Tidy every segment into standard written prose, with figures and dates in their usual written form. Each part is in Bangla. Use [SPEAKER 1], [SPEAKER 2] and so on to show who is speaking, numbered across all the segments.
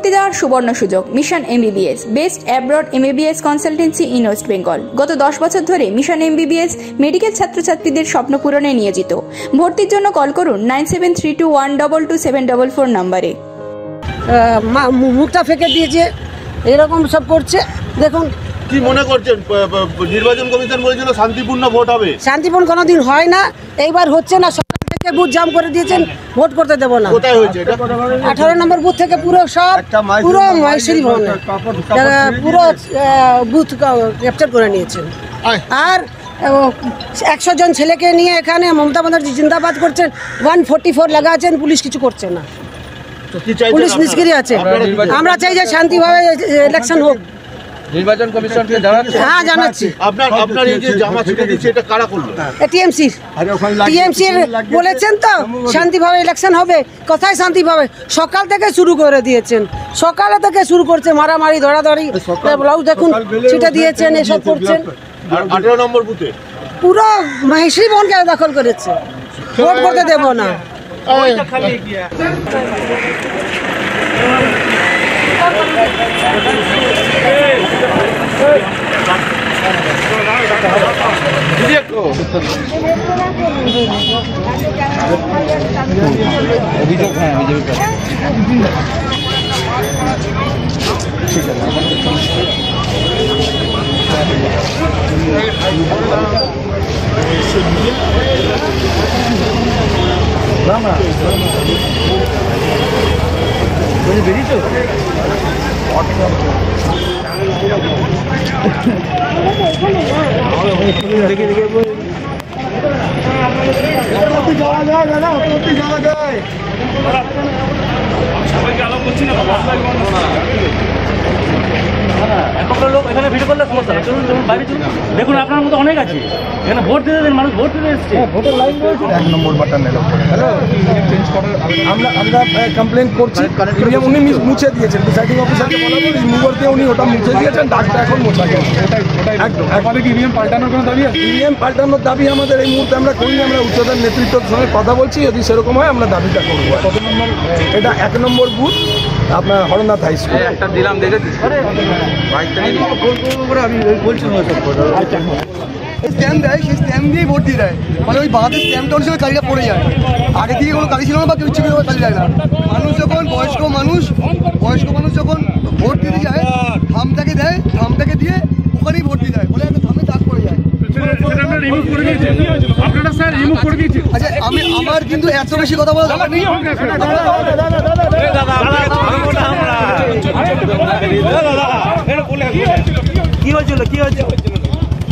[SPEAKER 1] ভর্তি দেওয়ার সুবর্ণ সুযোগ। Mission MBBS, best abroad MBBS consultancy in West Bengal. গত 10 বছর ধরে মিশন MBBS মেডিকেল ছাত্রছাত্রীদের স্বপ্ন পূরণে নিয়োজিত। ভর্তির জন্য কল করুন 9732122744 নম্বরে।
[SPEAKER 2] মুখটা ফেঁকে দিয়েছে, এরকম সব করছে। দেখুন
[SPEAKER 3] কি মনে করছেন, নির্বাচন কমিশন বলেছিল শান্তিপূর্ণ ভোট হবে? শান্তিপূর্ণ
[SPEAKER 2] কোনোদিন হয় না, এইবার হচ্ছে না। সকাল থেকে বুথ জাম করে দিয়েছেন, ভোট করতে দেবো না।
[SPEAKER 3] কোথায় হয়েছে এটা?
[SPEAKER 2] 18 নম্বর বুথ থেকে পুরো সব পুরো মহেশ্বরী ভবনে পুরো বুথ ক্যাপচার করে নিয়েছেন। আর 100 জন ছেলেকে নিয়ে এখানে মমতা ব্যানার্জি জিন্দাবাদ করছেন, 144 লাগা আছেন, পুলিশ কিছু করছে না, পুলিশ নিষ্ক্রিয় আছে। আমরা চাই যে শান্তিভাবে ইলেকশন হোক।
[SPEAKER 4] নির্বাচন কমিশনকে জানাচ্ছি?
[SPEAKER 2] হ্যাঁ জানাচ্ছি।
[SPEAKER 3] আপনার এই যে জামা ছিটে দিচ্ছে এটা কারা করলো?
[SPEAKER 2] টিএমসি বলেছেন তো শান্তিভাবে ইলেকশন হবে। কোথায় শান্তিভাবে? সকাল থেকে শুরু করে দিয়েছেন, সকালে থেকে শুরু করছে মারামারি ধরাধরি। ব্লাউজ দেখুন ছিটে দিয়েছেন, এসব করছেন।
[SPEAKER 3] 18 নম্বর বুথে
[SPEAKER 2] পুরো মহেশ্বরী ভবনকে দখল করেছে, ভোট করতে দেব না।
[SPEAKER 4] অভিযোগ, হ্যাঁ অভিযোগ ঠিক আছে। বেরিয়েছো
[SPEAKER 5] সবাইকে আলাপ করছি না, এতগুলো লোক এখানে ভিডিও করলে সমস্যা। চলুন চলুন বাইরে চলুন, দেখুন আপনার মতো অনেক আছে এখানে। ভোট দিতে দেন, মানুষ ভোট দিতে এসছে।
[SPEAKER 4] ভোটের লাইন রয়েছে 1 নম্বর বাটনের উপরে। চেঞ্জ করার আমরা কমপ্লেন করছি, উনি মুছে দিয়েছেন। প্রিসাইডিং অফিসারকে বলা বলি মুহূর্তে উনি ওটা মুছে দিয়েছেন, ডাকটা এখন মোছা গেছে। আমাদের কি ইভিএম পাল্টানোর কোনো দাবি আছে? ইভিএম পাল্টানোর দাবি আমাদের এই মুহূর্তে আমরা করিনি। আমরা উচ্চতর নেতৃত্বের সঙ্গে কথা বলছি, যদি সেরকম হয় আমরা দাবিটা করবো। কত নম্বর এটা? 1 নম্বর বুথ, আপনার হরনাথ হাই স্কুল। একটা দিলাম, দেখেছি আমি বলছি
[SPEAKER 6] স্ট্যাম্প দেয়, সেই স্ট্যাম্প দিয়েই ভোট দিয়ে দেয়। মানে ওই বাঁধে স্ট্যাম্পটা অনুসারে কালিটা পড়ে যায়। আগে থেকে কোনো কালি ছিল না বা কেউ ইচ্ছে করে কালি যায় না। মানুষ যখন বয়স্ক মানুষ যখন ভোট দিতে যায়, থামটাকে দেয়, থামটাকে দিয়ে ওখানেই ভোট দিয়ে দেয়, বলে একটা থামে দাগ পড়ে যায়। আচ্ছা আমার কিন্তু এত বেশি কথা বলা দরকার নেই।
[SPEAKER 5] কি হয়েছিল কি হয়েছিল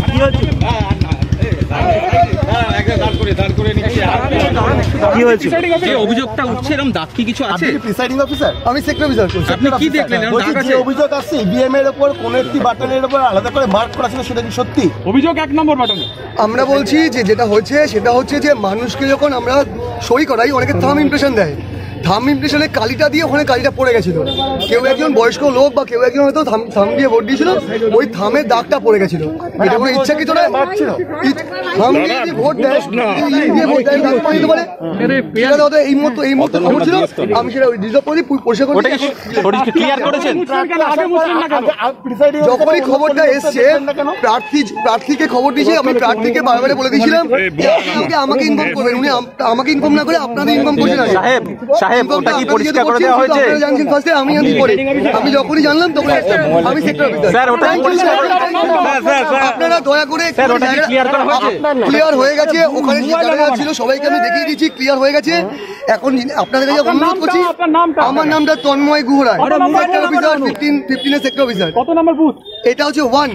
[SPEAKER 5] কি হয়েছিল কি হয়েছে? অভিযোগটা উঠছে, এরকম দাগ কি কিছু আছে?
[SPEAKER 3] Presiding officer?
[SPEAKER 6] আমি সেক্টর অফিসার।
[SPEAKER 5] আপনি কি দেখলেন?
[SPEAKER 3] যে অভিযোগ আসছে ইভিএম এর উপর কোন একটি বাটনের উপর আলাদা করে মার্ক করা ছিল, সেটা কি সত্যি?
[SPEAKER 5] অভিযোগ 1 নম্বর বাটনে
[SPEAKER 6] আমরা বলছি যে যেটা হচ্ছে সেটা হচ্ছে যে মানুষকে যখন আমরা সই করাই, অনেকে থাম ইমপ্রেশন দেয়, থাম ইমপ্রেশনে কালিটা দিয়ে ওখানে কালিটা পড়ে গেছিল। কেউ একজন বয়স্ক লোক বা কেউ একজন হয়তো থাম দিয়ে ভোট দিয়েছিল, ওই থামের দাগটা পড়ে গেছিল। এটা কোনো ইচ্ছাকৃত নয়। থাম দিয়ে ভোট দেয়, দিয়ে ভোট দেয়, দাগ পড়ে দিতে পারে। এই মুহূর্তে খবর ছিল, আমি সেটা রিজার্ভ করে পরিষ্কার করছি। যখনই খবরটা এসছে, প্রার্থীকে খবর দিয়েছি, আমি প্রার্থীকে বারবার বলে দিয়েছিলাম আমাকে ইনফর্ম করবেন। উনি আমাকে ইনফর্ম না করে আপনাদের ইনফর্ম করছেন। আমি যখনই জানলাম তখন আমি সেক্টর অফিসার। আপনারা দয়া করে ক্লিয়ার হয়ে গেছে, ওখানে ছিল সবাইকে আমি দেখিয়ে দিচ্ছি, ক্লিয়ার হয়ে গেছে। এখন আপনাদের কাছে অনুরোধ করছি, আমার নামটা Tanmoy Guharoy, sector officer 15 sector officer. কত নম্বর বুথ? এটা হচ্ছে 1।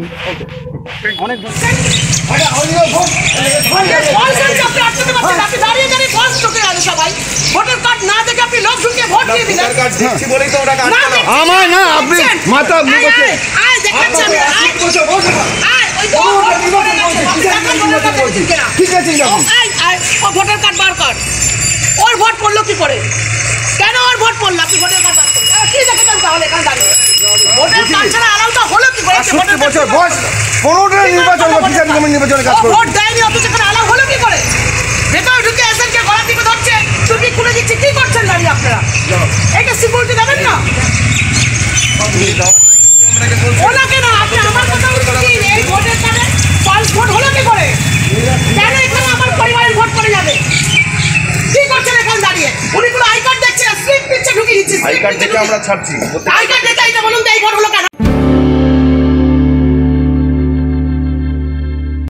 [SPEAKER 6] অনেক
[SPEAKER 2] ভোটার কার্ড না দেখে আপনি লোক ঢুকে ভোট দিয়ে দিলেন।
[SPEAKER 3] আমার না, আপনি মাথা
[SPEAKER 2] দেখাচ্ছেন ভোটার কার্ড বার কর। ওর ভোট পড়লো কি করে? কেন ওর ভোট পড়লো? আপনি ভোটার কার্ড বার করুন। কি দেখেছেন তাহলে এখানে দাঁড়িয়ে? ভোটার কার্ড ছাড়া আলাউটা হলো কি করে? ভোট দেয়নি, অথচ এখানে আলাউ হলো কি করে? ভেতরে ঢুকে এসেন, কে গলা টিপে ধরছে, চুপি খুলে দিচ্ছে, কি করছেন দাঁড়িয়ে আপনারা? এটা সিকিউরিটি দেবেন না?
[SPEAKER 7] আই কার্ড দেখে আমরা ছাড়ছি। আই কার্ড দেখে এটা বলুন তো এই ভোট হলো কেন?